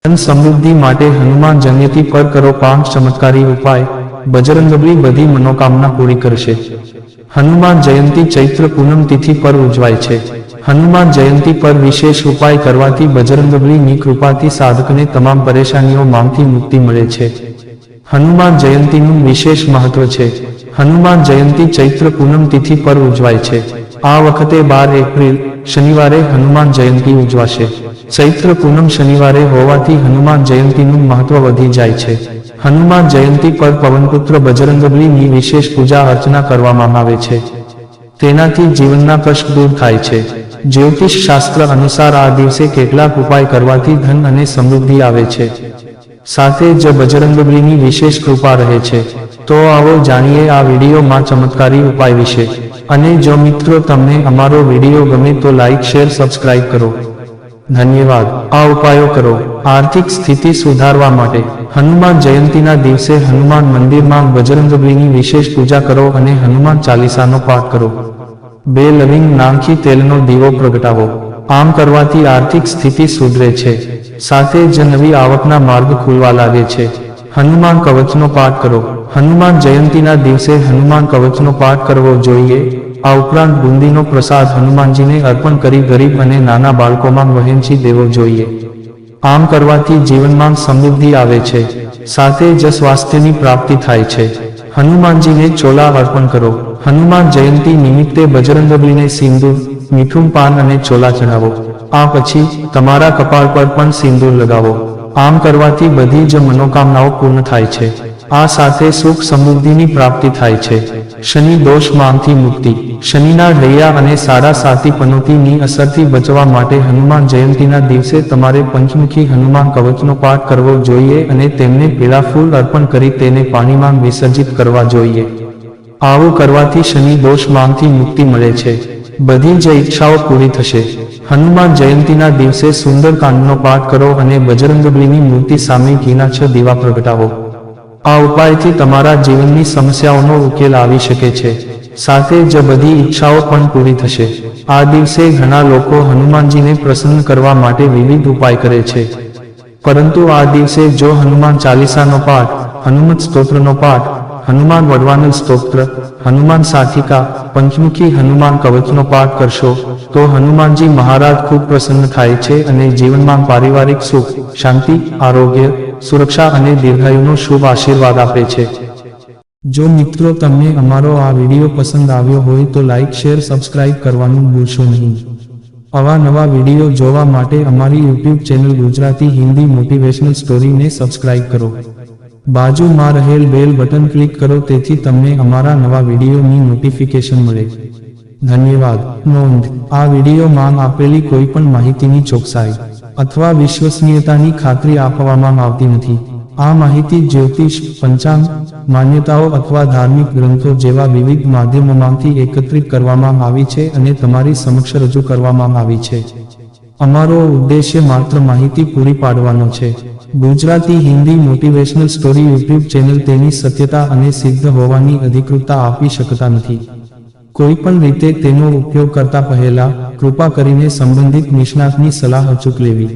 ધન સમૃદ્ધિ માટે હનુમાન જયંતી પર કરો 5 ચમત્કારી ઉપાય, બજરંગબલી બધી મનોકામના પૂરી કરશે। હનુમાન જયંતી ચૈત્ર પૂનમ તિથિ પર ઉજવાય છે। હનુમાન જયંતી પર વિશેષ ઉપાય કરવાથી બજરંગબલીની કૃપાથી સાધકને તમામ પરેશાનીઓમાંથી મુક્તિ મળે છે। હનુમાન જયંતીનું વિશેષ મહત્વ છે। હનુમાન જયંતી ચૈત્ર પૂનમ તિથિ પર ઉજવાય છે। આ વખતે 12 એપ્રિલ શનિવારે હનુમાન જયંતી ઉજવાશે। ચૈત્ર પૂનમ શનિવારે હોવાથી હનુમાન જયંતીનું મહત્વ વધી જાય છે। હનુમાન જયંતી પર પવનપુત્ર બજરંગબલીની વિશેષ પૂજા અર્ચના કરવામાં આવે છે। તેનાથી જીવનના કષ્ટ દૂર થાય છે। જ્યોતિષ શાસ્ત્ર અનુસાર આ દિવસે કેટલાક ઉપાય કરવાથી ધન અને સમૃદ્ધિ આવે છે, સાથે જ બજરંગબલીની વિશેષ કૃપા રહે છે। તો આવો જાણીએ આ વિડીયોમાં ચમત્કારી ઉપાય વિશે। અને જો મિત્રો તમને અમારો વિડીયો ગમે તો લાઈક શેર સબસ્ક્રાઇબ કરો। ધન્યવાદ। આ ઉપાયો કરો। આર્થિક સ્થિતિ સુધારવા માટે હનુમાન જયંતીના દિવસે હનુમાન મંદિરમાં બજરંગબલીની વિશેષ પૂજા કરો અને હનુમાન ચાલીસાનો પાઠ કરો। 2 લવિંગ નાખી તેલનો દીવો પ્રગટાવો। આમ કરવાથી આર્થિક સ્થિતિ સુધરે છે, સાથે જ નવી આવકના માર્ગ ખુલવા લાગે છે। હનુમાન કવચનો પાઠ કરો। હનુમાન જયંતીના દિવસે હનુમાન કવચનો પાઠ કરવો જોઈએ। આ ઉપરાંત બુંદીનો પ્રસાદ હનુમાનજીને અર્પણ કરી ગરીબ અને નાના બાળકોમાં વહેંચી દેવો જોઈએ। આમ કરવાથી જીવનમાં સમૃદ્ધિ આવે છે, સાથે જ સ્વાસ્થ્યની પ્રાપ્તિ થાય છે। હનુમાનજીને ચોલા અર્પણ કરો। હનુમાન જયંતી નિમિત્તે બજરંગબલીને સિંદૂર, મીઠું પાન અને ચોલા ચઢાવો। આ પછી તમારા કપાળ પર પણ સિંદૂર લગાવો। આમ કરવાથી બધી જ મનોકામનાઓ પૂર્ણ થાય છે। આ સાથે સુખ સમૃદ્ધિની પ્રાપ્તિ થાય છે। શનિ દોષમાંથી મુક્તિ। શનિના ઢૈયા અને સાડા સાતી પનોતીની અસરથી બચવા માટે હનુમાન જયંતીના દિવસે તમારે પંચમુખી હનુમાન કવચનો પાઠ કરવો જોઈએ અને તેમને પીળા ફૂલ અર્પણ કરી તેને પાણીમાં વિસર્જિત કરવા જોઈએ। આવું કરવાથી શનિ દોષમાંથી મુક્તિ મળે છે। બધી જ ઈચ્છાઓ પૂરી થશે। હનુમાન જયંતીના દિવસે સુંદરકાંડનો પાઠ કરો અને બજરંગબલીની મૂર્તિ સામે ઘીના 6 દીવા પ્રગટાવો। આ ઉપાયથી તમારા જીવનની સમસ્યાઓનો ઉકેલ આવી શકે છે, સાથે જ બધી ઈચ્છાઓ પણ પૂરી થશે। આ દિવસે ઘણા લોકો હનુમાનજીને પ્રસન્ન કરવા માટે વિવિધ ઉપાય કરે છે, પરંતુ આ દિવસે જો હનુમાન ચાલીસાનો પાઠ, હનુમત સ્તોત્રનો પાઠ, હનુમાન વડવાનલ સ્તોત્ર, હનુમાન સાખિકા, પંચમુખી હનુમાન કવચનો પાઠ કરશો તો હનુમાનજી મહારાજ ખૂબ પ્રસન્ન થાય છે અને જીવનમાં પારિવારિક સુખ, શાંતિ, આરોગ્ય, સુરક્ષા અને દીર્ઘાયુનો શુભ આશીર્વાદ આપે છે। જો મિત્રો તમને અમારો આ વિડીયો પસંદ આવ્યો હોય તો લાઈક શેર સબસ્ક્રાઇબ કરવાનું ભૂલશો નહીં। આવા નવા વિડીયો જોવા માટે અમારી YouTube channel Gujarati Hindi motivational સ્ટોરીને સબસ્ક્રાઇબ કરો। બાજુમાં રહેલ બેલ બટન ક્લિક કરો તેથી તમને અમારા નવા વિડીયોની નોટિફિકેશન મળે। ધન્યવાદ। નોંધ: આ વિડીયોમાં આપેલી કોઈ પણ માહિતીની ચોકસાઈ અથવા વિશ્વસનીયતાની ખાતરી આપવામાં આવતી નથી। આ માહિતી જ્યોતિષ, પંચાંગ, માન્યતાઓ અથવા ધાર્મિક ગ્રંથો જેવા વિવિધ માધ્યમોમાંથી એકત્રિત કરવામાં આવી છે અને તમારી સમક્ષ રજૂ કરવામાં આવી છે। અમારો ઉદ્દેશ્ય માત્ર માહિતી પૂરી પાડવાનો છે। Gujarati Hindi motivational story YouTube channel તેની સત્યતા અને સિદ્ધ હોવાની અધિકૃતતા આપી શકતા નથી। કોઈ પણ રીતે તેનો ઉપયોગ કરતા પહેલા કૃપા કરીને સંબંધિત નિષ્ણાતની સલાહ અચૂક લેવી।